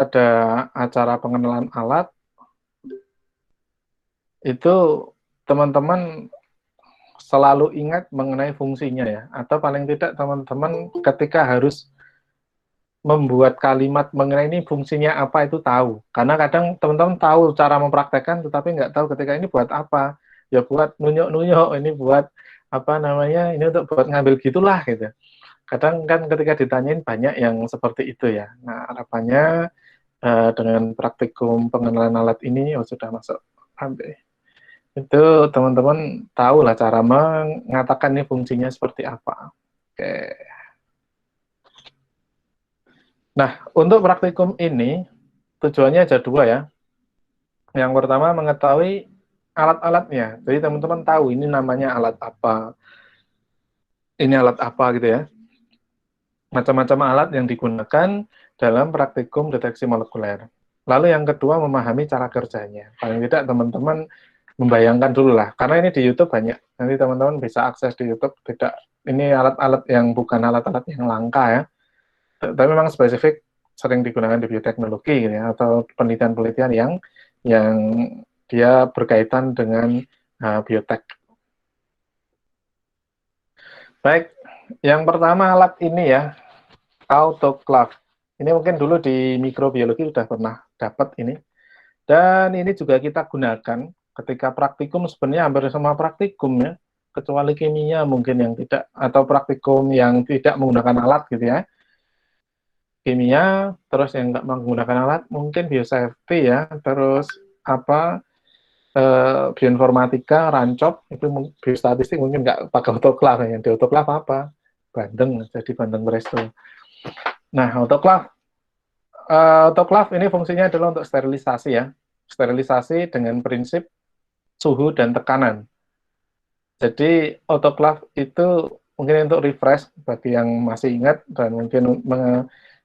ada acara pengenalan alat, itu teman-teman selalu ingat mengenai fungsinya ya, atau paling tidak teman-teman ketika harus membuat kalimat mengenai ini fungsinya apa itu tahu. Karena kadang teman-teman tahu cara mempraktekkan, tetapi nggak tahu ketika ini buat apa. Ya buat nunjuk-nunjuk, ini buat apa namanya, ini untuk buat ngambil gitulah gitu. Kadang kan ketika ditanyain banyak yang seperti itu ya. Nah harapannya dengan praktikum pengenalan alat ini sudah masuk sampai itu teman-teman tahu lah cara mengatakan ini fungsinya seperti apa. Oke. Nah, untuk praktikum ini tujuannya ada dua ya. Yang pertama mengetahui alat-alatnya. Jadi teman-teman tahu ini namanya alat apa, ini alat apa gitu ya. Macam-macam alat yang digunakan dalam praktikum deteksi molekuler. Lalu yang kedua memahami cara kerjanya. Paling tidak teman-teman membayangkan dulu lah. Karena ini di YouTube banyak. Nanti teman-teman bisa akses di YouTube. Tidak, ini alat-alat yang bukan alat-alat yang langka ya. Tapi memang spesifik sering digunakan di bioteknologi gitu ya, atau penelitian-penelitian yang dia berkaitan dengan biotek. Baik, yang pertama alat ini ya, autoclave. Ini mungkin dulu di mikrobiologi sudah pernah dapat ini. Dan ini juga kita gunakan ketika praktikum, sebenarnya hampir semua praktikum ya, kecuali kimia mungkin yang tidak, atau praktikum yang tidak menggunakan alat gitu ya. Kimia, terus yang nggak menggunakan alat, mungkin biosafety ya, terus apa, bioinformatika, rancop, itu biostatistik mungkin nggak pakai autoclave, yang di autoclave apa? Bandeng, jadi bandeng presto. Nah, autoclave ini fungsinya adalah untuk sterilisasi ya, sterilisasi dengan prinsip suhu dan tekanan. Jadi autoclave itu mungkin untuk refresh bagi yang masih ingat, dan mungkin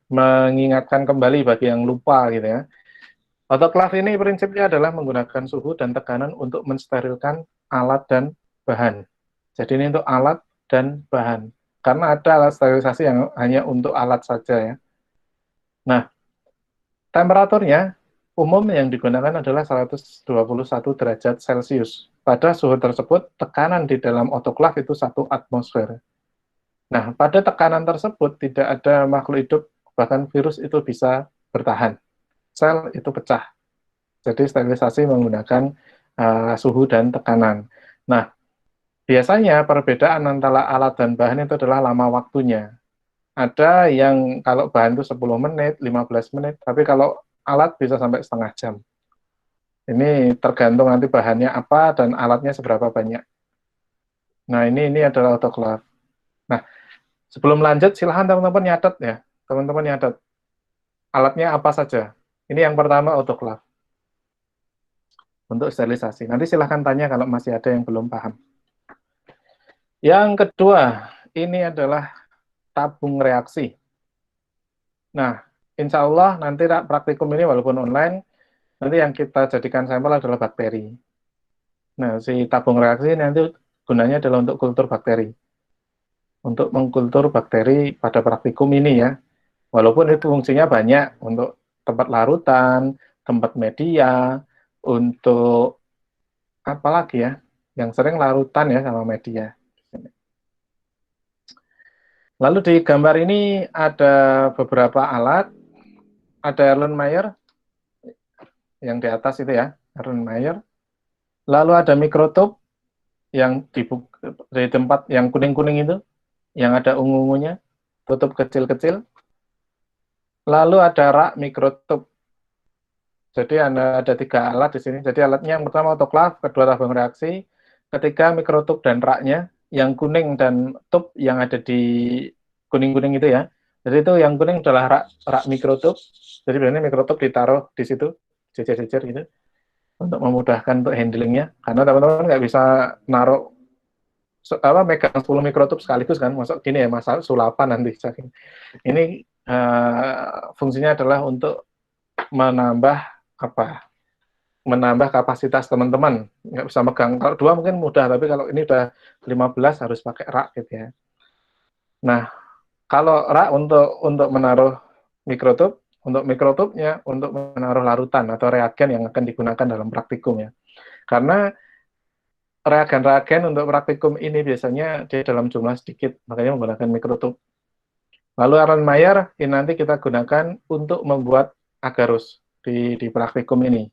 mengingatkan kembali bagi yang lupa gitu ya. Autoclave ini prinsipnya adalah menggunakan suhu dan tekanan untuk mensterilkan alat dan bahan. Jadi ini untuk alat dan bahan. Karena ada alat sterilisasi yang hanya untuk alat saja ya. Nah, temperaturnya umum yang digunakan adalah 121 derajat Celcius. Pada suhu tersebut, tekanan di dalam autoclave itu 1 atmosfer. Nah, pada tekanan tersebut tidak ada makhluk hidup, bahkan virus itu bisa bertahan. Sel itu pecah. Jadi sterilisasi menggunakan suhu dan tekanan. Nah, biasanya perbedaan antara alat dan bahan itu adalah lama waktunya. Ada yang kalau bahan itu 10 menit, 15 menit, tapi kalau alat bisa sampai setengah jam. Ini tergantung nanti bahannya apa dan alatnya seberapa banyak. Nah, ini adalah autoclave. Nah, sebelum lanjut, silahkan teman-teman nyatet ya. Teman-teman nyatet. Alatnya apa saja. Ini yang pertama autoclave. Untuk sterilisasi. Nanti silahkan tanya kalau masih ada yang belum paham. Yang kedua, ini adalah tabung reaksi. Nah, insya Allah nanti praktikum ini walaupun online, nanti yang kita jadikan sampel adalah bakteri. Nah, si tabung reaksi nanti gunanya adalah untuk kultur bakteri. Untuk mengkultur bakteri pada praktikum ini ya. Walaupun itu fungsinya banyak untuk tempat larutan, tempat media, untuk apa lagi ya, yang sering larutan ya sama media. Lalu di gambar ini ada beberapa alat, ada Erlenmeyer yang di atas itu ya, Erlenmeyer. Lalu ada mikrotub yang di tempat yang kuning-kuning itu, yang ada ungu-ungunya, tutup kecil-kecil. Lalu ada rak mikrotub. Jadi ada 3 alat di sini. Jadi alatnya yang pertama autoclave, kedua tabung reaksi, ketiga mikrotub dan raknya, yang kuning dan tub yang ada di kuning-kuning itu ya. Jadi itu yang kuning adalah rak mikrotub. Jadi biasanya mikrotub ditaruh di situ, jejer-jejer gitu, untuk memudahkan untuk handlingnya. Karena teman-teman nggak bisa naruh megang 10 mikrotub sekaligus kan, masuk gini ya, masa sulapan nanti. Ini fungsinya adalah untuk menambah kapasitas teman-teman. Nggak bisa megang, kalau 2 mungkin mudah, tapi kalau ini udah 15 harus pakai rak gitu ya. Nah, kalau rak untuk menaruh mikrotub, Untuk mikrotubnya untuk menaruh larutan atau reagen yang akan digunakan dalam praktikum ya. Karena reagen-reagen untuk praktikum ini biasanya dia dalam jumlah sedikit, makanya menggunakan mikrotub. Lalu Erlenmeyer ini nanti kita gunakan untuk membuat agarus di praktikum ini.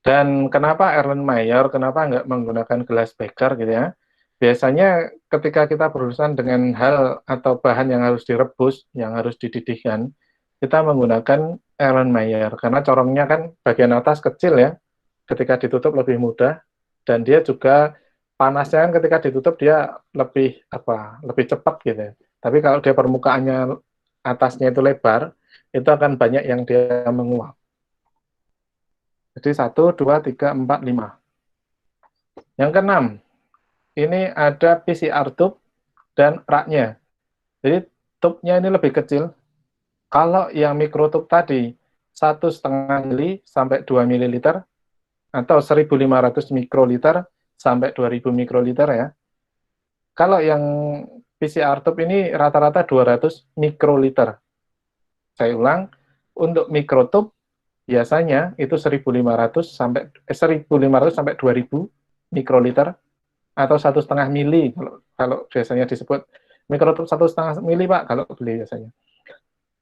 Dan kenapa Erlenmeyer, kenapa nggak menggunakan gelas beker gitu ya? Biasanya ketika kita berurusan dengan hal atau bahan yang harus direbus, yang harus dididihkan, kita menggunakan Erlenmeyer karena corongnya kan bagian atas kecil ya, ketika ditutup lebih mudah, dan dia juga panasnya kan ketika ditutup dia lebih cepat gitu ya. Tapi kalau dia permukaannya atasnya itu lebar, itu akan banyak yang dia menguap. Jadi 1, 2, 3, 4, 5. Yang keenam, ini ada PCR tube dan raknya. Jadi tubnya ini lebih kecil. Kalau yang mikrotub tadi 1,5 mili sampai 2 mililiter atau 1.500 mikroliter sampai 2.000 mikroliter ya. Kalau yang PCR tube ini rata-rata 200 mikroliter. Saya ulang, untuk mikrotub biasanya itu 1.500 sampai 2.000 mikroliter atau 1,5 mili kalau biasanya disebut mikrotub 1,5 mili Pak kalau beli biasanya.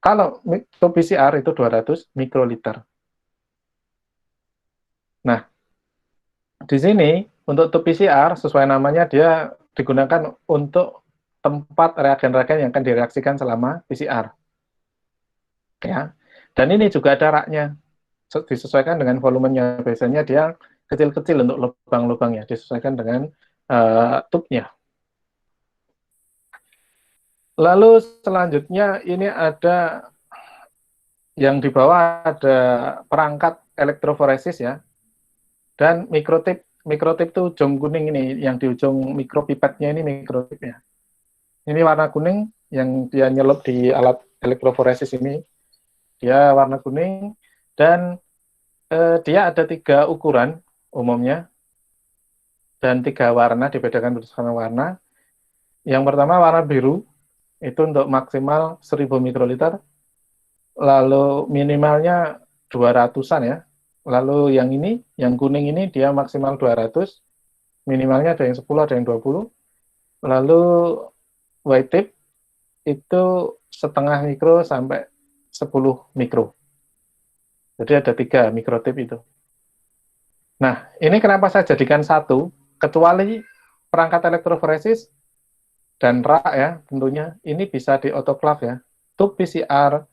Kalau tub PCR itu 200 mikroliter. Nah, di sini untuk tub PCR sesuai namanya dia digunakan untuk tempat reagen-reagen yang akan direaksikan selama PCR. Ya. Dan ini juga ada raknya. Disesuaikan dengan volumenya. Biasanya dia kecil-kecil untuk lubang-lubangnya, disesuaikan dengan tubnya. Lalu selanjutnya ini ada yang di bawah ada perangkat elektroforesis ya, dan mikrotip. Mikrotip itu ujung kuning ini, yang di ujung mikropipetnya ini mikrotip ya. Ini warna kuning yang dia nyelup di alat elektroforesis ini, dia warna kuning dan dia ada 3 ukuran umumnya dan 3 warna, dibedakan berdasarkan warna. Yang pertama warna biru itu untuk maksimal 1.000 mikroliter, lalu minimalnya 200-an ya. Lalu yang ini, yang kuning ini dia maksimal 200, minimalnya ada yang 10, ada yang 20. Lalu white tip itu 0,5 mikro sampai 10 mikro. Jadi ada 3 mikrotip itu. Nah, ini kenapa saya jadikan 1, kecuali perangkat elektroforesis dan rak ya, tentunya ini bisa di autoclave ya. Tub PCR,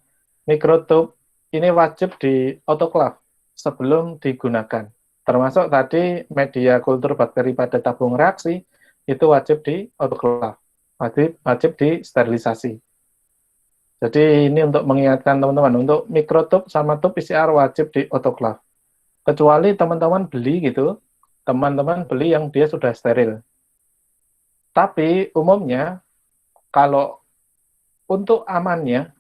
mikrotub, ini wajib di autoclave sebelum digunakan. Termasuk tadi media kultur bakteri pada tabung reaksi, itu wajib di autoclave, wajib disterilisasi. Jadi ini untuk mengingatkan teman-teman, untuk mikrotub sama tub PCR wajib di autoclave. Kecuali teman-teman beli gitu, teman-teman beli yang dia sudah steril. Tapi umumnya, kalau untuk amannya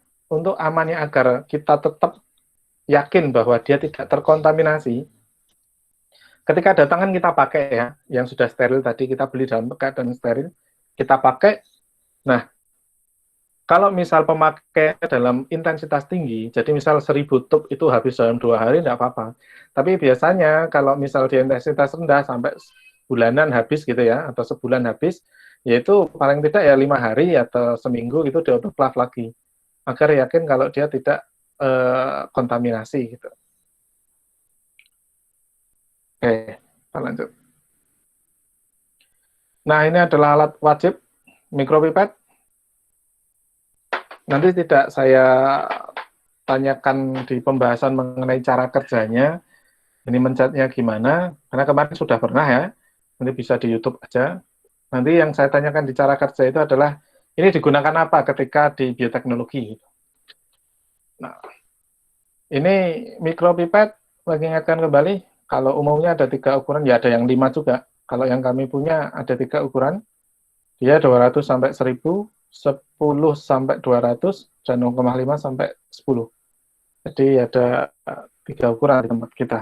agar kita tetap yakin bahwa dia tidak terkontaminasi, ketika datangan kita pakai ya, yang sudah steril tadi kita beli dalam keadaan steril, kita pakai. Nah, kalau misal pemakai dalam intensitas tinggi, jadi misal 1.000 tub itu habis dalam 2 hari, tidak apa-apa. Tapi biasanya kalau misal di intensitas rendah sampai bulanan habis gitu ya, atau sebulan habis, yaitu paling tidak ya 5 hari atau seminggu itu di autoclave lagi, agar yakin kalau dia tidak kontaminasi gitu. Oke, kita lanjut. Nah, ini adalah alat wajib, mikropipet. Nanti tidak saya tanyakan di pembahasan mengenai cara kerjanya, ini mencetnya gimana, karena kemarin sudah pernah ya, nanti bisa di YouTube aja. Nanti yang saya tanyakan di cara kerja itu adalah, ini digunakan apa ketika di bioteknologi. Nah, ini mikropipet, mengingatkan kembali, kalau umumnya ada 3 ukuran, ya ada yang 5 juga. Kalau yang kami punya ada 3 ukuran, dia 200 sampai 1.000, 10 sampai 200, dan 0,5 sampai 10. Jadi ada 3 ukuran di tempat kita.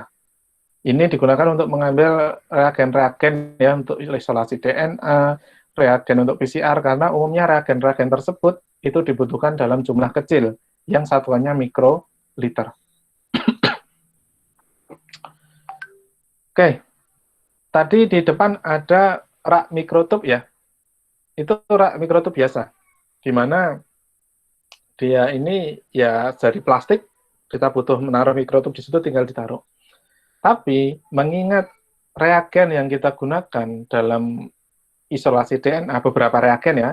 Ini digunakan untuk mengambil reagen-reagen ya untuk isolasi DNA, reagen untuk PCR, karena umumnya reagen-reagen tersebut itu dibutuhkan dalam jumlah kecil, yang satuannya mikroliter. liter. Oke, tadi di depan ada rak mikrotub ya. Itu rak mikrotub biasa, di mana dia ini ya dari plastik, kita butuh menaruh mikrotub di situ tinggal ditaruh. Tapi mengingat reagen yang kita gunakan dalam isolasi DNA, beberapa reagen ya,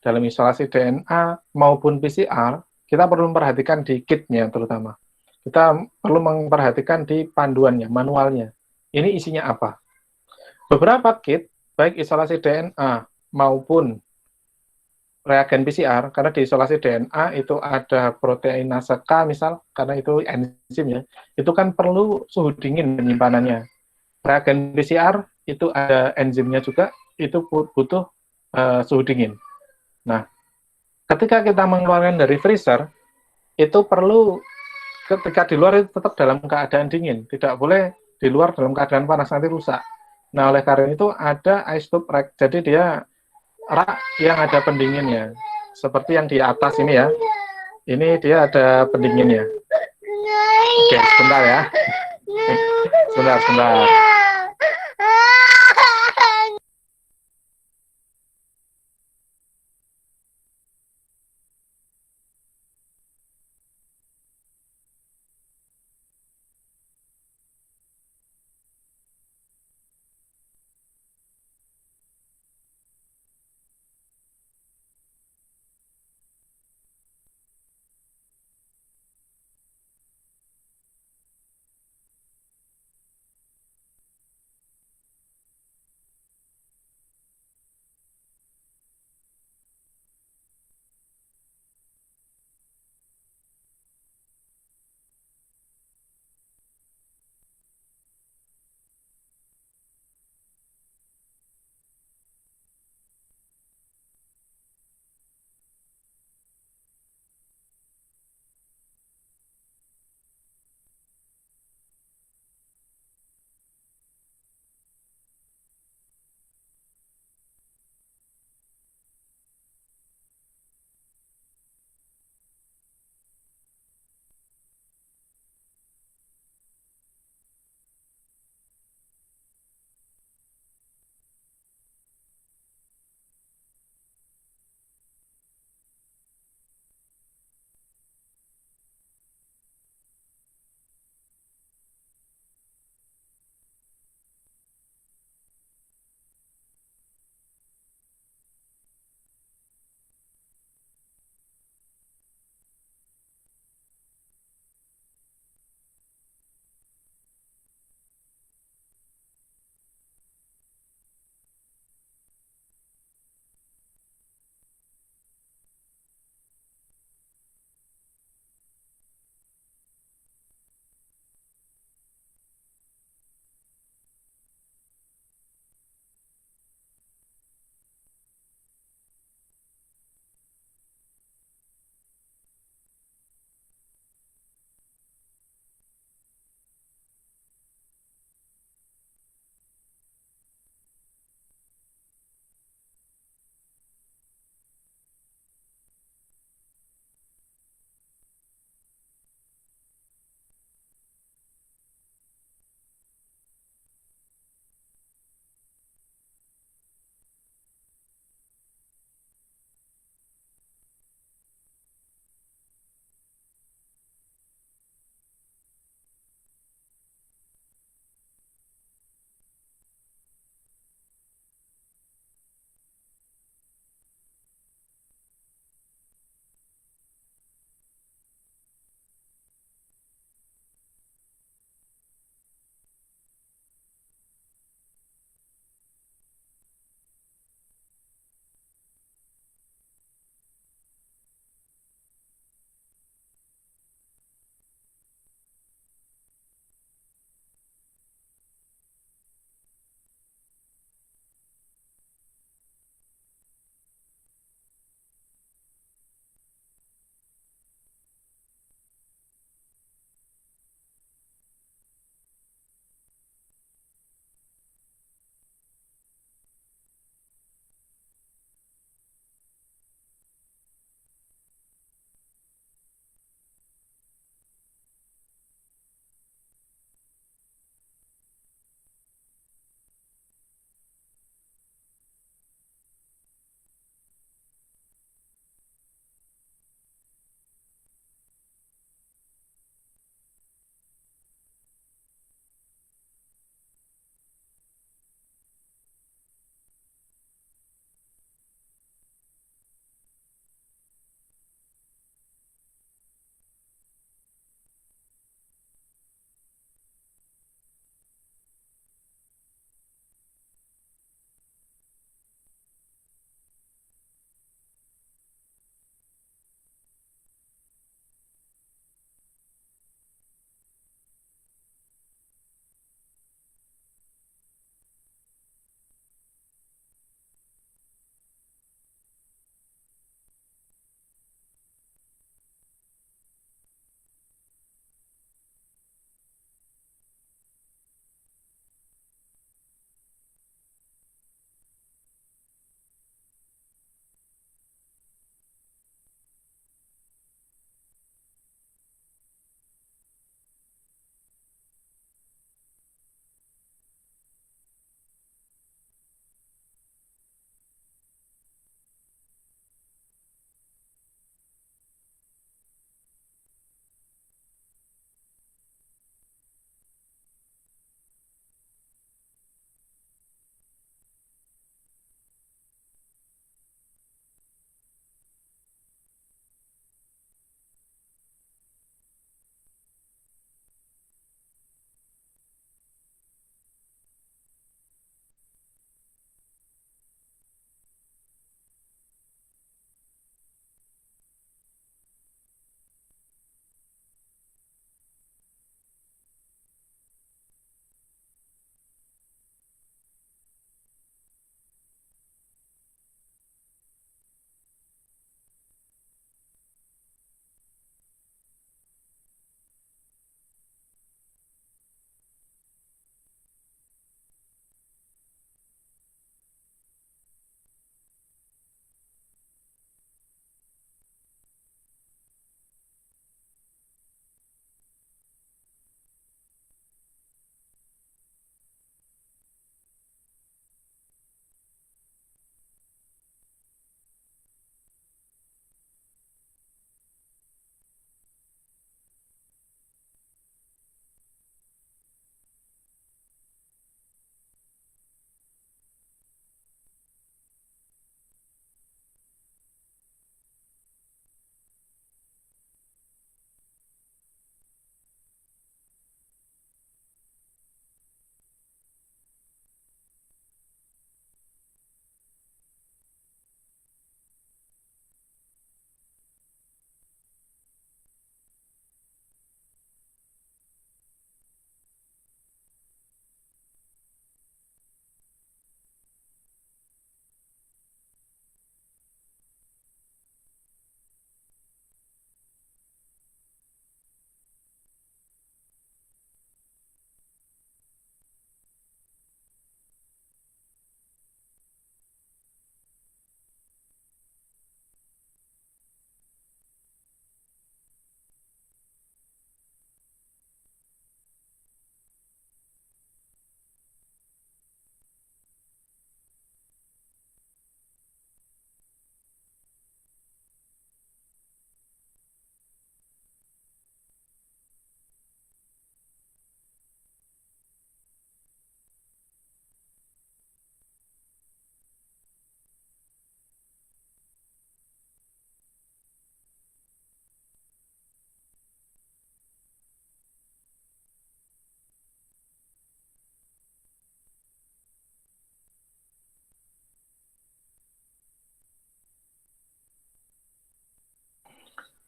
dalam isolasi DNA maupun PCR, kita perlu memperhatikan di kitnya terutama. Kita perlu memperhatikan di panduannya, manualnya. Ini isinya apa? Beberapa kit, baik isolasi DNA maupun reagen PCR, karena di isolasi DNA itu ada proteinase K misal, karena itu enzim ya, itu kan perlu suhu dingin penyimpanannya. Reagen PCR itu ada enzimnya juga, itu butuh suhu dingin. Nah, ketika kita mengeluarkan dari freezer, itu perlu ketika di luar itu tetap dalam keadaan dingin, tidak boleh di luar dalam keadaan panas, nanti rusak. Nah, oleh karena itu ada ice tube rack, jadi dia rak yang ada pendinginnya, seperti yang di atas ini ya. Ini dia ada pendinginnya. Oke, sebentar ya. Sebentar.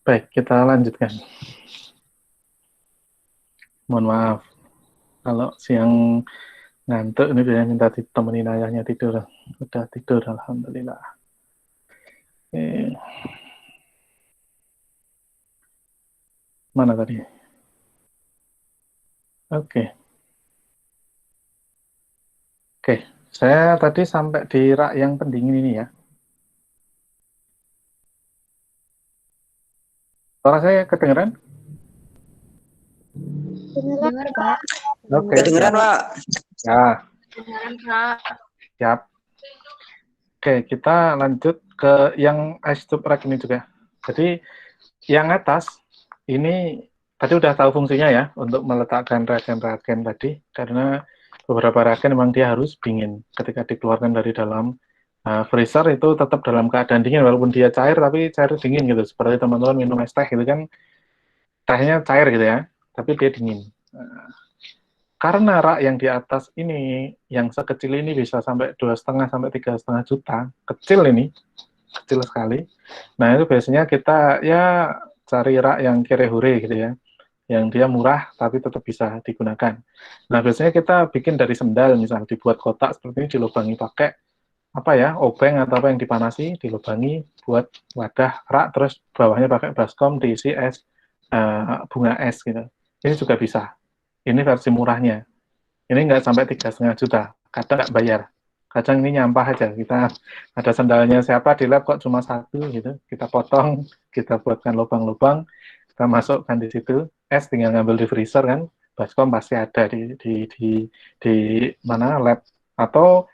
Baik, kita lanjutkan. Mohon maaf kalau siang ngantuk ini biasanya minta ditemenin ayahnya tidur. Udah tidur, alhamdulillah. Oke. Mana tadi? Oke. Oke. Saya tadi sampai di rak yang pendingin ini ya. Suara saya kedengeran? Dengar, Pak. Oke, Kedengeran, siap. Pak. Ya, Dengaran, Pak. siap. Oke, kita lanjut ke yang ice tube rack ini juga. Jadi yang atas ini tadi udah tahu fungsinya ya untuk meletakkan reagen-reagen tadi, karena beberapa reagen memang dia harus dingin ketika dikeluarkan dari dalam freezer, itu tetap dalam keadaan dingin walaupun dia cair, tapi cair dingin gitu, seperti teman-teman minum es teh gitu kan, tehnya cair gitu ya, tapi dia dingin. Karena rak yang di atas ini, yang sekecil ini bisa sampai 2,5 sampai 3,5 juta, kecil ini, kecil sekali. Nah itu biasanya kita ya cari rak yang kere-hure gitu ya, yang dia murah tapi tetap bisa digunakan. Nah biasanya kita bikin dari sendal, misalnya dibuat kotak seperti ini, dilubangi pakai apa ya, obeng atau apa yang dipanasi, dilubangi buat wadah rak, terus bawahnya pakai baskom diisi es, bunga es gitu. Ini juga bisa. Ini versi murahnya. Ini nggak sampai 3,5 juta. Kadang nggak bayar. Kadang ini nyampah aja. Kita ada sendalnya siapa di lab kok cuma satu gitu. Kita potong, kita buatkan lubang-lubang, kita masukkan di situ. Es tinggal ngambil di freezer kan. Baskom pasti ada di mana lab. Atau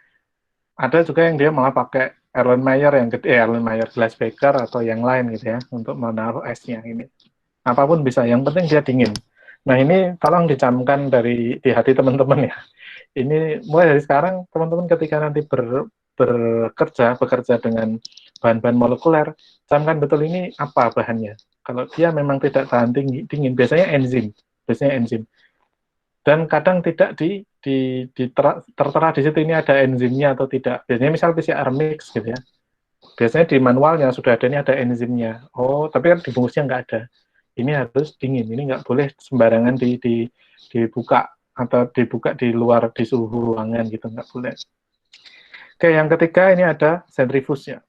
ada juga yang dia malah pakai Erlenmeyer yang gede, Erlenmeyer Glassbeker atau yang lain gitu ya, untuk menaruh esnya ini. Apapun bisa, yang penting dia dingin. Nah ini tolong dicamkan di hati teman-teman ya. Ini mulai dari sekarang teman-teman ketika nanti bekerja dengan bahan-bahan molekuler, camkan betul ini apa bahannya. Kalau dia memang tidak tahan dingin, biasanya enzim. Dan kadang tidak tertera di situ ini ada enzimnya atau tidak. Biasanya misal PCR mix gitu ya. Biasanya di manualnya sudah ada, ini ada enzimnya. Oh, tapi kan di bungkusnya nggak ada. Ini harus dingin. Ini nggak boleh sembarangan dibuka atau dibuka di luar di suhu ruangan gitu, nggak boleh. Oke, yang ketiga ini ada sentrifusnya.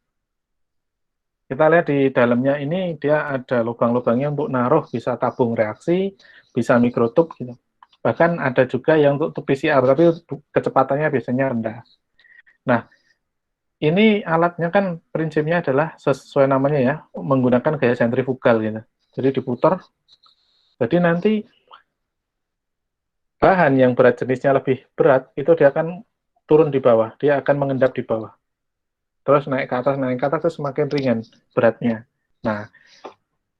Kita lihat di dalamnya ini dia ada lubang-lubangnya untuk naruh, bisa tabung reaksi, bisa mikrotub gitu. Bahkan ada juga yang untuk PCR, tapi kecepatannya biasanya rendah. Nah, ini alatnya kan prinsipnya adalah sesuai namanya ya, menggunakan gaya sentrifugal gitu. Jadi diputar, jadi nanti bahan yang berat jenisnya lebih berat, itu dia akan turun di bawah, dia akan mengendap di bawah. Terus naik ke atas, terus semakin ringan beratnya. Nah,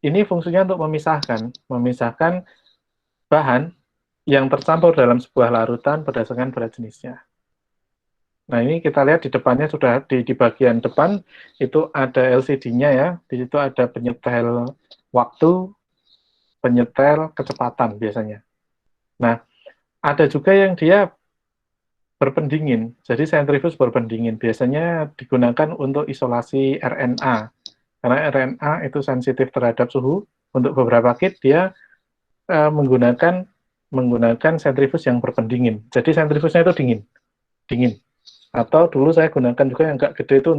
ini fungsinya untuk memisahkan bahan yang tercampur dalam sebuah larutan berdasarkan berat jenisnya. Nah, ini kita lihat di depannya sudah di bagian depan itu ada LCD-nya ya. Di situ ada penyetel waktu, penyetel kecepatan biasanya. Nah, ada juga yang dia berpendingin. Jadi sentrifus berpendingin biasanya digunakan untuk isolasi RNA. Karena RNA itu sensitif terhadap suhu. Untuk beberapa kit dia menggunakan sentrifus yang berpendingin. Jadi sentrifusnya itu dingin. Atau dulu saya gunakan juga yang agak gede itu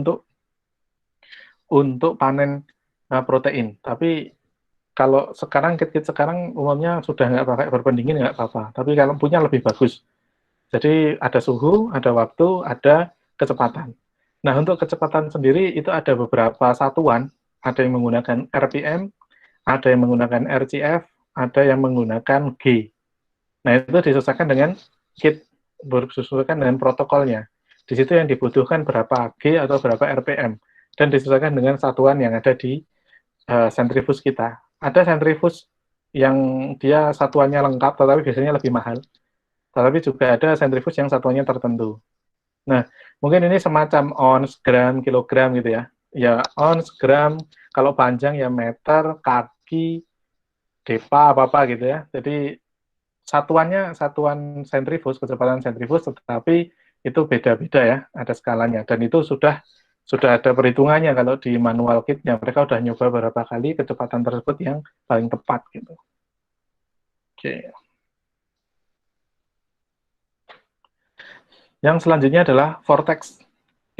untuk panen protein. Tapi kalau sekarang kit-kit sekarang umumnya sudah nggak pakai berpendingin, nggak apa-apa. Tapi kalau punya lebih bagus. Jadi ada suhu, ada waktu, ada kecepatan. Nah untuk kecepatan sendiri itu ada beberapa satuan. Ada yang menggunakan RPM, ada yang menggunakan RCF, ada yang menggunakan G. Nah itu disesuaikan dengan kit, disesuaikan dengan protokolnya. Di situ yang dibutuhkan berapa G atau berapa RPM. Dan disesuaikan dengan satuan yang ada di sentrifus kita. Ada sentrifus yang dia satuannya lengkap, tetapi biasanya lebih mahal. Tetapi juga ada sentrifus yang satuannya tertentu. Nah, mungkin ini semacam ons, gram, kilogram gitu ya. Ya, ons, gram, kalau panjang ya meter, kaki, depa, apa-apa gitu ya. Jadi, satuan sentrifus, kecepatan sentrifus, tetapi itu beda-beda ya, ada skalanya. Dan itu sudah sudah ada perhitungannya kalau di manual kitnya. Mereka udah nyoba beberapa kali kecepatan tersebut yang paling tepat gitu. Oke. Yang selanjutnya adalah vortex.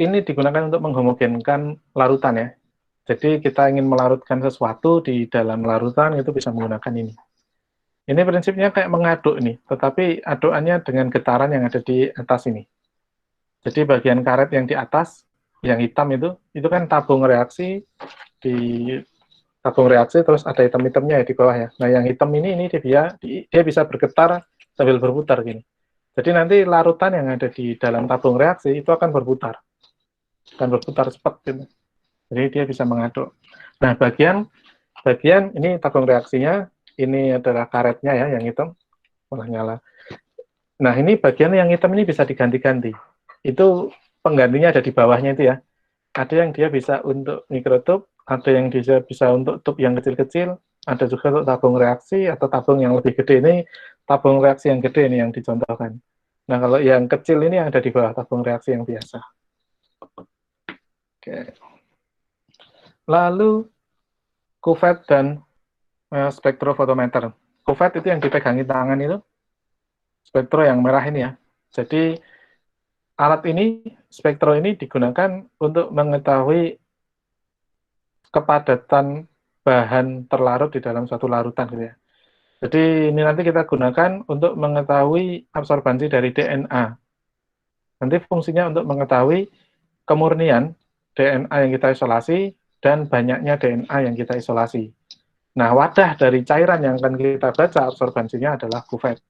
Ini digunakan untuk menghomogenkan larutan ya. Jadi kita ingin melarutkan sesuatu di dalam larutan itu bisa menggunakan ini. Ini prinsipnya kayak mengaduk nih, tetapi adukannya dengan getaran yang ada di atas ini. Jadi bagian karet yang di atas, yang hitam itu kan tabung reaksi, di tabung reaksi terus ada hitam-hitamnya ya di bawah ya. Nah yang hitam ini dia bisa bergetar sambil berputar gini. Jadi nanti larutan yang ada di dalam tabung reaksi itu akan berputar, dan berputar cepat gitu. Jadi dia bisa mengaduk. Nah bagian ini tabung reaksinya, ini adalah karetnya ya yang hitam, malah nyala. Nah ini bagian yang hitam ini bisa diganti-ganti. Itu penggantinya ada di bawahnya itu ya. Ada yang dia bisa untuk mikrotube, ada yang dia bisa untuk tube yang kecil-kecil, ada juga untuk tabung reaksi atau tabung yang lebih gede. Ini tabung reaksi yang gede ini yang dicontohkan. Nah kalau yang kecil ini yang ada di bawah tabung reaksi yang biasa. Oke. Lalu kuvet dan spektrofotometer. Kuvet itu yang dipegangi tangan itu, spektro yang merah ini ya. Jadi alat ini, spektro ini digunakan untuk mengetahui kepadatan bahan terlarut di dalam suatu larutan gitu ya. Jadi ini nanti kita gunakan untuk mengetahui absorbansi dari DNA. Nanti fungsinya untuk mengetahui kemurnian DNA yang kita isolasi dan banyaknya DNA yang kita isolasi. Nah, wadah dari cairan yang akan kita baca absorbansinya adalah kuvet.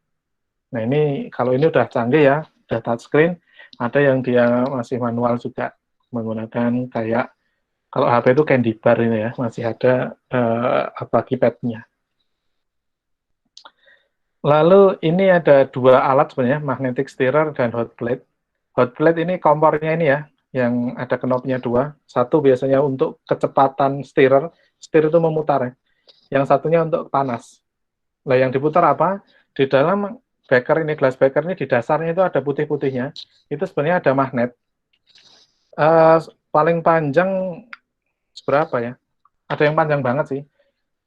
Nah, ini kalau ini udah canggih ya, udah touchscreen, ada yang dia masih manual juga menggunakan kayak kalau HP itu candy bar ini ya, masih ada keypad-nya. Lalu ini ada dua alat sebenarnya, magnetic stirrer dan hot plate. Hot plate ini kompornya ini ya, yang ada knobnya dua. Satu biasanya untuk kecepatan stirrer, stir itu memutar ya. Yang satunya untuk panas. Nah, yang diputar apa? Di dalam beker ini, glass beker ini di dasarnya itu ada putih-putihnya. Itu sebenarnya ada magnet. Paling panjang seberapa ya? Ada yang panjang banget sih.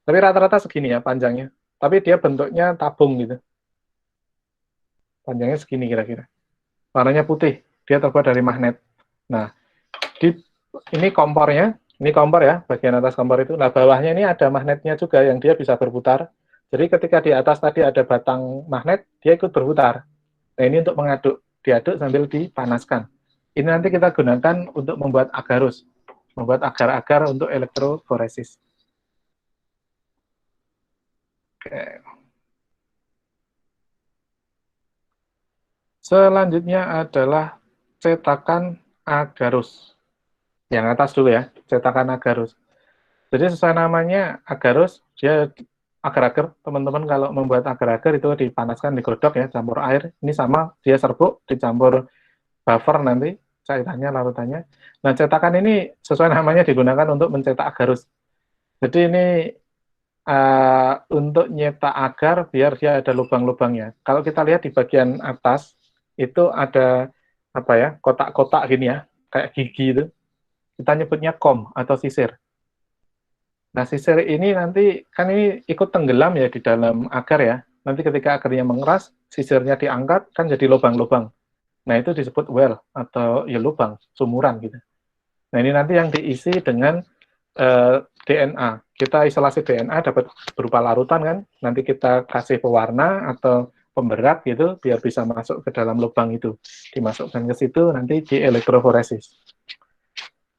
Tapi rata-rata segini ya panjangnya. Tapi dia bentuknya tabung gitu. Panjangnya segini kira-kira. Warnanya putih. Dia terbuat dari magnet. Nah, ini kompornya. Ini kompor ya, bagian atas kompor itu. Nah, bawahnya ini ada magnetnya juga yang dia bisa berputar. Jadi ketika di atas tadi ada batang magnet, dia ikut berputar. Nah, ini untuk mengaduk. Diaduk sambil dipanaskan. Ini nanti kita gunakan untuk membuat agarus. Membuat agar-agar untuk elektroforesis. Oke. Selanjutnya adalah cetakan agarus. Yang atas dulu ya, cetakan agarus. Jadi sesuai namanya agarus, dia agar-agar, teman-teman kalau membuat agar-agar itu dipanaskan, digodok ya, campur air. Ini sama, dia serbuk, dicampur buffer nanti, cairannya, larutannya. Nah, cetakan ini sesuai namanya digunakan untuk mencetak agarus. Jadi ini untuk nyetak agar biar dia ada lubang-lubangnya. Kalau kita lihat di bagian atas, itu ada apa ya, kotak-kotak gini ya, kayak gigi itu. Kita nyebutnya kom atau sisir. Nah, sisir ini nanti, kan ini ikut tenggelam ya di dalam agar ya. Nanti ketika agarnya mengeras, sisirnya diangkat, kan jadi lubang-lubang. Nah, itu disebut well, atau ya lubang, sumuran gitu. Nah, ini nanti yang diisi dengan DNA. Kita isolasi DNA dapat berupa larutan kan, nanti kita kasih pewarna atau pemberat gitu, biar bisa masuk ke dalam lubang itu. Dimasukkan ke situ, nanti di elektroforesis.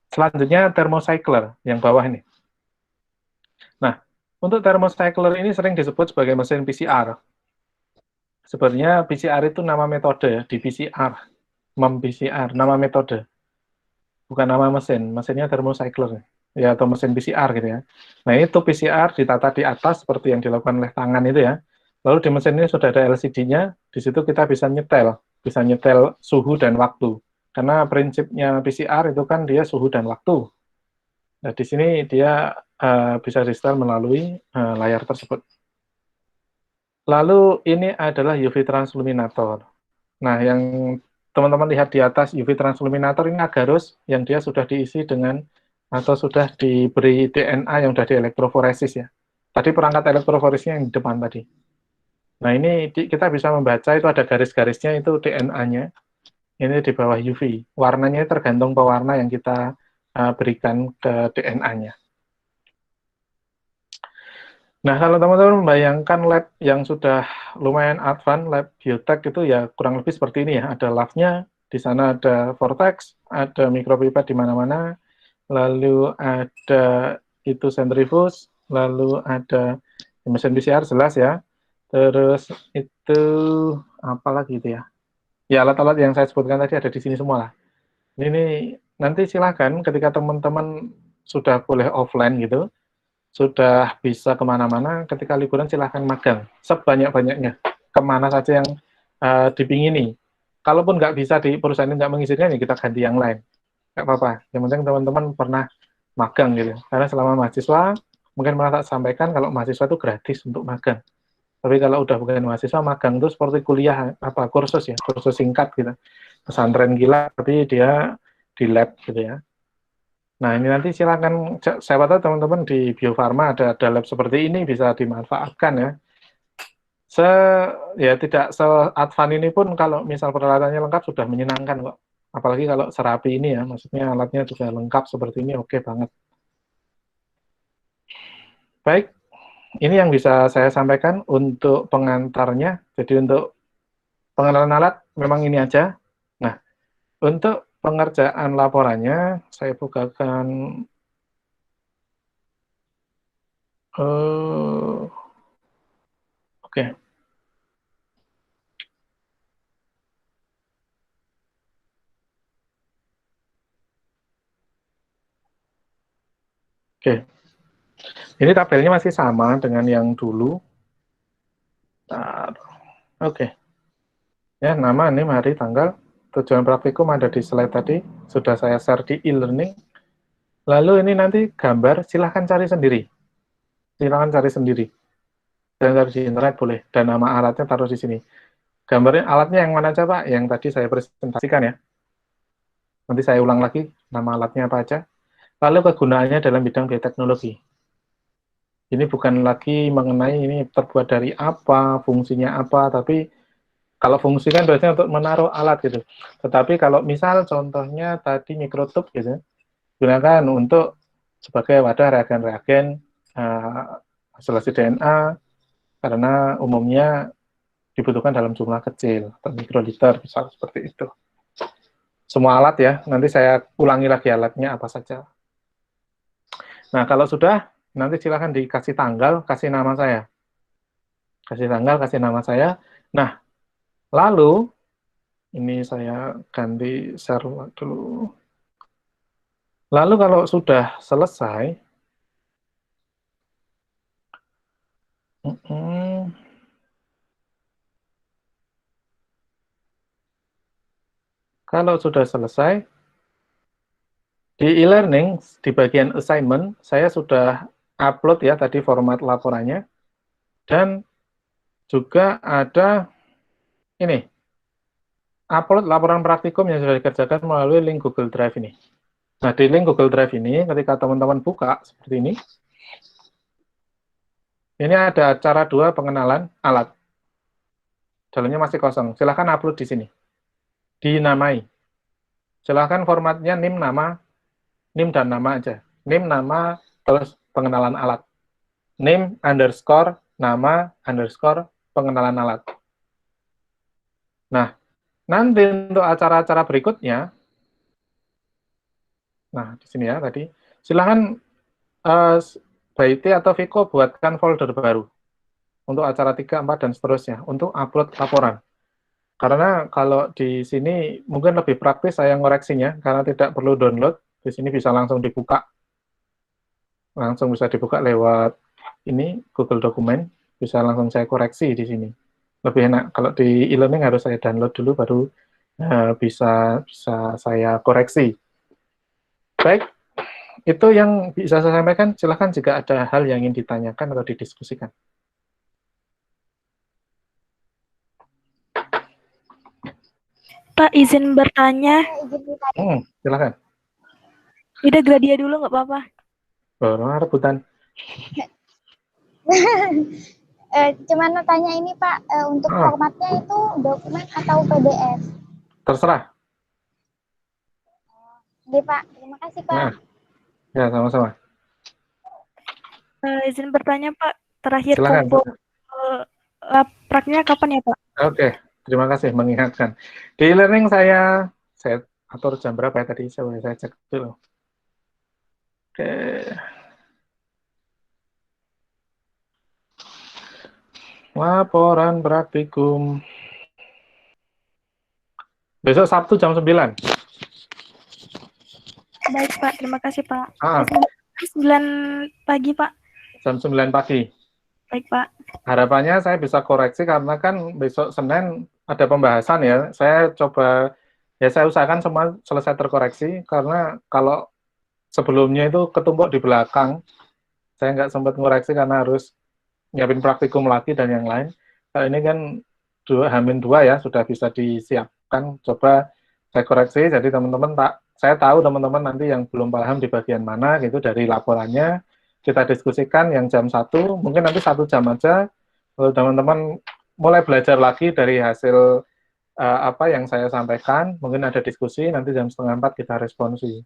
Selanjutnya thermocycler, yang bawah ini. Nah, untuk thermocycler ini sering disebut sebagai mesin PCR. Sebenarnya PCR itu nama metode ya, di PCR. PCR, nama metode. Bukan nama mesin, mesinnya thermocycler. Ya, atau mesin PCR gitu ya. Nah, itu PCR ditata di atas seperti yang dilakukan oleh tangan itu ya. Lalu di mesin ini sudah ada LCD-nya, di situ kita bisa nyetel suhu dan waktu. Karena prinsipnya PCR itu kan dia suhu dan waktu. Nah, di sini dia bisa di-setel melalui layar tersebut. Lalu ini adalah UV transluminator. Nah, yang teman-teman lihat di atas UV transluminator ini agarus yang dia sudah diisi dengan atau sudah diberi DNA yang sudah dielektroforesis ya. Tadi perangkat elektroforesisnya yang di depan tadi. Nah ini kita bisa membaca itu ada garis-garisnya itu DNA-nya. Ini di bawah UV. Warnanya tergantung pewarna yang kita berikan ke DNA-nya. Nah, kalau teman-teman membayangkan lab yang sudah lumayan advance, lab biotek itu ya kurang lebih seperti ini ya. Ada lab-nya, di sana ada vortex, ada mikropipet di mana-mana, lalu ada itu centrifuge, lalu ada mesin PCR jelas ya. Terus itu apa lagi itu ya? Ya alat-alat yang saya sebutkan tadi ada di sini semua lah. Ini nanti silakan ketika teman-teman sudah boleh offline gitu, sudah bisa kemana-mana, ketika liburan silahkan magang sebanyak-banyaknya, kemana saja yang dipingini. Kalaupun nggak bisa di perusahaan ini nggak mengizinkan, ya kita ganti yang lain. Nggak apa-apa, yang penting teman-teman pernah magang gitu. Karena selama mahasiswa, mungkin pernah tak sampaikan kalau mahasiswa itu gratis untuk magang. Tapi kalau udah bukan mahasiswa, magang itu seperti kuliah, apa kursus ya, kursus singkat gitu. Pesantren gila, tapi dia di lab gitu ya. Nah, ini nanti silakan, saya tahu teman-teman di Bio Farma ada lab seperti ini bisa dimanfaatkan ya. Ya tidak se-advan ini pun kalau misal peralatannya lengkap sudah menyenangkan kok. Apalagi kalau serapi ini ya, maksudnya alatnya juga lengkap seperti ini, oke banget. Baik, ini yang bisa saya sampaikan untuk pengantarnya. Jadi untuk pengenalan alat memang ini aja. Nah, untuk pengerjaan laporannya saya bukakan oke. Oke. Ini tabelnya masih sama dengan yang dulu. Oke. Ya, nama, NIM, hari, tanggal. Tujuan praktikum ada di slide tadi. Sudah saya share di e-learning. Lalu ini nanti gambar, silahkan cari sendiri. Silahkan cari sendiri. Dan cari di internet boleh. Dan nama alatnya taruh di sini. Gambarnya, alatnya yang mana aja, Pak? Yang tadi saya presentasikan ya. Nanti saya ulang lagi, nama alatnya apa aja. Lalu kegunaannya dalam bidang bioteknologi. Ini bukan lagi mengenai ini terbuat dari apa, fungsinya apa, tapi kalau fungsi kan biasanya untuk menaruh alat gitu. Tetapi kalau misal contohnya tadi mikrotube gitu, gunakan untuk sebagai wadah reagen-reagen isolasi DNA, karena umumnya dibutuhkan dalam jumlah kecil, atau mikroliter, misal seperti itu. Semua alat ya, nanti saya ulangi lagi alatnya apa saja. Nah, kalau sudah, nanti silakan dikasih tanggal, kasih nama saya. Kasih tanggal, kasih nama saya. Nah, lalu, ini saya ganti share dulu. Lalu kalau sudah selesai, kalau sudah selesai, di e-learning, di bagian assignment, saya sudah upload ya tadi format laporannya, dan juga ada ini, upload laporan praktikum yang sudah dikerjakan melalui link Google Drive ini. Nah, di link Google Drive ini, ketika teman-teman buka seperti ini ada cara 2 pengenalan alat. Dalamnya masih kosong. Silahkan upload di sini. Dinamai. Silahkan formatnya NIM nama, NIM dan nama aja. NIM nama, terus pengenalan alat. NIM underscore, nama underscore, pengenalan alat. Nah, nanti untuk acara-acara berikutnya, nah di sini ya tadi, silahkan Baiti atau Viko buatkan folder baru untuk acara 3, 4, dan seterusnya, untuk upload laporan. Karena kalau di sini mungkin lebih praktis saya ngoreksinya, karena tidak perlu download, di sini bisa langsung dibuka. Langsung bisa dibuka lewat ini, Google Dokumen, bisa langsung saya koreksi di sini. Lebih enak, kalau di e-learning harus saya download dulu, baru bisa saya koreksi. Baik, itu yang bisa saya sampaikan. Silahkan jika ada hal yang ingin ditanyakan atau didiskusikan. Pak, izin bertanya. Silakan. Udah Gradia dulu nggak apa-apa. Baru rebutan. Cuman mau tanya ini Pak, untuk formatnya itu dokumen atau PDF? Terserah. Oke Pak, terima kasih Pak. Nah, ya sama-sama. Izin bertanya Pak, terakhir Silakan. kumpul lapraknya kapan ya Pak? Oke, terima kasih mengingatkan. Di e-learning saya atur jam berapa ya tadi? Saya cek dulu. Oke. Laporan praktikum. Besok Sabtu jam 9. Baik Pak, terima kasih Pak. 9 pagi Pak. Jam 9 pagi. Baik Pak. Harapannya saya bisa koreksi karena kan besok Senin ada pembahasan ya. Saya coba, ya saya usahakan semua selesai terkoreksi karena kalau sebelumnya itu ketumpuk di belakang, saya nggak sempat ngoreksi karena harus nyiapin praktikum lagi dan yang lain. Kalau ini kan H-2 ya, sudah bisa disiapkan. Coba saya koreksi, jadi teman-teman saya tahu teman-teman nanti yang belum paham di bagian mana gitu dari laporannya, kita diskusikan yang jam 1, mungkin nanti 1 jam aja, kalau teman-teman mulai belajar lagi dari hasil apa yang saya sampaikan, mungkin ada diskusi, nanti jam 3:30 kita responsi.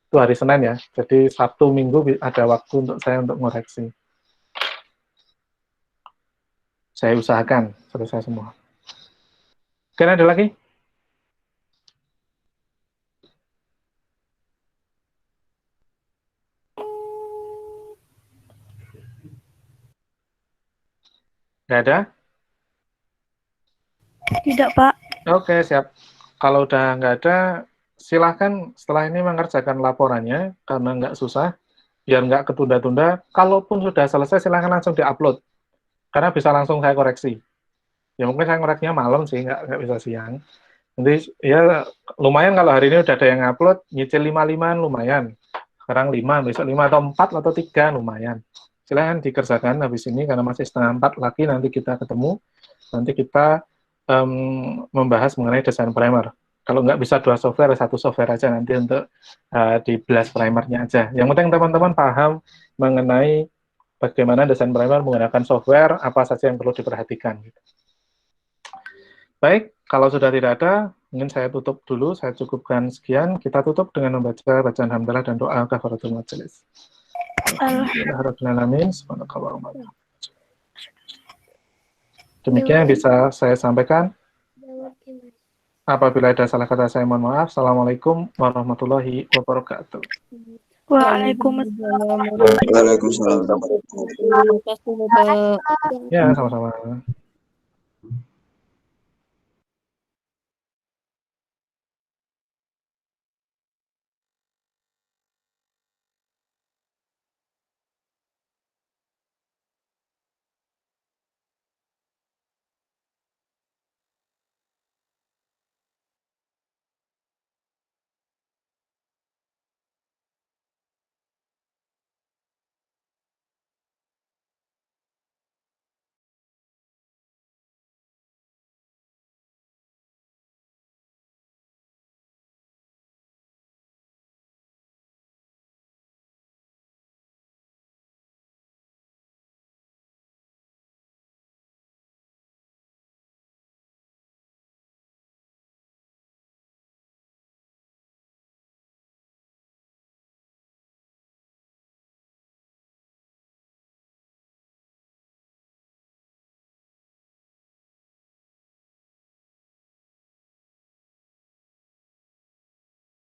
Itu hari Senin ya, jadi Sabtu Minggu ada waktu untuk saya untuk ngoreksi. Saya usahakan selesai semua. Oke, ada lagi? Nggak ada? Tidak Pak. Oke, siap. Kalau udah nggak ada, silahkan setelah ini mengerjakan laporannya, karena nggak susah, biar nggak ketunda-tunda. Kalaupun sudah selesai, silahkan langsung di-upload. Karena bisa langsung saya koreksi. Ya mungkin saya koreksinya malam sih, nggak bisa siang. Nanti ya lumayan kalau hari ini udah ada yang upload, nyicil 5 lumayan. Sekarang 5, besok 5 atau 4 atau 3 lumayan. Silahkan dikerjakan habis ini karena masih 3:30 lagi nanti kita ketemu. Nanti kita membahas mengenai desain primer. Kalau nggak bisa 2 software, 1 software aja nanti untuk di blast primernya aja. Yang penting teman-teman paham mengenai bagaimana desain primer menggunakan software, apa saja yang perlu diperhatikan. Baik, kalau sudah tidak ada, mungkin saya tutup dulu, saya cukupkan sekian. Kita tutup dengan membaca bacaan hamdalah dan doa kafaratul majelis. Alhamdulillahirrahmanirrahim. Demikian yang bisa saya sampaikan. Apabila ada salah kata saya mohon maaf. Assalamualaikum warahmatullahi wabarakatuh. Waalaikumsalam. Waalaikumsalam. Terima kasih Pak. Ya, sama-sama.